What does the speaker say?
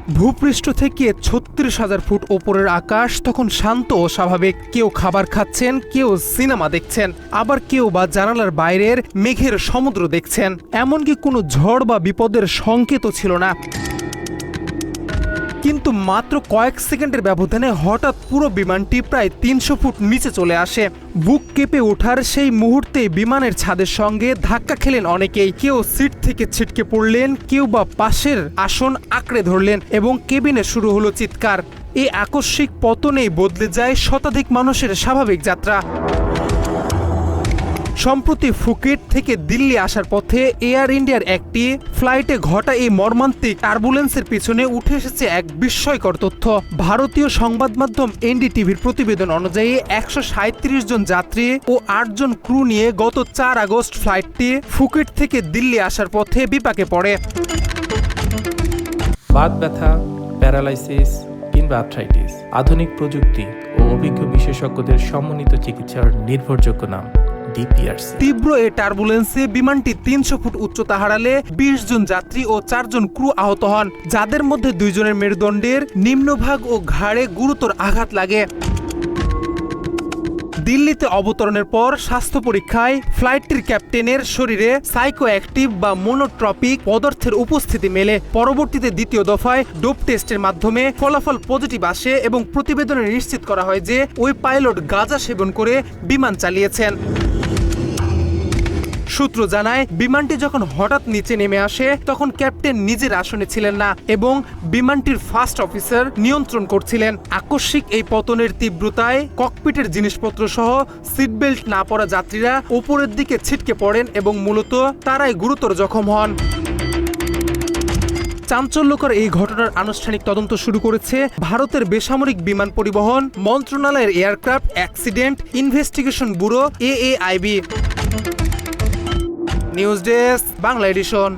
ভূপৃষ্ঠ থেকে ৩৬,০০০ ফুট ওপরের আকাশ তখন শান্ত ও স্বাভাবিক। কেউ খাবার খাচ্ছেন, কেউ সিনেমা দেখছেন, আবার কেউ বা জানালার বাইরের মেঘের সমুদ্র দেখছেন। এমনকি কোনো ঝড় বা বিপদের সংকেতও ছিল না। কিন্তু মাত্র কয়েক সেকেন্ডের ব্যবধানে হঠাৎ পুরো বিমানটি প্রায় ৩০০ ফুট নিচে চলে আসে। বুক কেঁপে ওঠার সেই মুহূর্তে বিমানের ছাদের সঙ্গে ধাক্কা খেলেন অনেকেই। কেউ সিট থেকে ছিটকে পড়লেন, কেউ বা পাশের আসন আঁকড়ে ধরলেন এবং কেবিনে শুরু হলো চিৎকার। এই আকস্মিক পতনেই বদলে যায় শতাধিক মানুষের স্বাভাবিক যাত্রা। সম্প্রতি ফুকেট থেকে দিল্লি আসার পথে এয়ার ইন্ডিয়ার একটি ফ্লাইটে ঘটা এই মর্মান্তিক টার্বুলেন্সের পিছনে উঠে এসেছে এক বিস্ময়কর তথ্য। ভারতীয় সংবাদ মাধ্যম এনডিটিভির প্রতিবেদন অনুযায়ী ১৩৭ জন যাত্রী ও ৮ জন ক্রু নিয়ে গত ৪ আগস্ট ফ্লাইটটি ফুকেট থেকে দিল্লি আসার পথে বিপাকে পড়ে। বাত ব্যথা, প্যারালাইসিস কিংবা আর্থ্রাইটিস, আধুনিক প্রযুক্তি ও অভিজ্ঞ বিশেষজ্ঞদের সমন্বিত চিকিৎসার নির্ভরযোগ্য নাম ডিপিআরসি। তীব্র এই টার্বুলেন্সে বিমানটি ৩০০ ফুট উচ্চতা হারালে ২০ জন যাত্রী ও ৪ জন ক্রু আহত হন, যাদের মধ্যে ২ জনের মেরুদণ্ডের নিম্নভাগ ও ঘাড়ে গুরুতর আঘাত লাগে। দিল্লিতে অবতরণের পর স্বাস্থ্য পরীক্ষায় ফ্লাইটটির ক্যাপ্টেনের শরীরে সাইকোঅ্যাক্টিভ বা মোনোট্রপিক পদার্থের উপস্থিতি মেলে। পরবর্তীতে দ্বিতীয় দফায় ডোপ টেস্টের মাধ্যমে ফলাফল পজিটিভ আসে এবং প্রতিবেদনে নিশ্চিত করা হয় যে ওই পাইলট গাঁজা সেবন করে বিমান চালিয়েছেন। সূত্র জানায়, বিমানটি যখন হঠাৎ নিচে নেমে আসে তখন ক্যাপ্টেন নিজের আসনে ছিলেন না এবং বিমানটির ফার্স্ট অফিসার নিয়ন্ত্রণ করছিলেন। আকস্মিক এই পতনের তীব্রতায় ককপিটের জিনিসপত্র সহ সিট বেল্ট না পরা যাত্রীরা উপরের দিকে ছিটকে পড়েন এবং মূলত তারাই গুরুতর জখম হন। চাঞ্চল্যকর এই ঘটনার আনুষ্ঠানিক তদন্ত শুরু করেছে ভারতের বেসামরিক বিমান পরিবহন মন্ত্রণালয়ের aircraft accident investigation bureau AAIB। News desk, Bangla addition.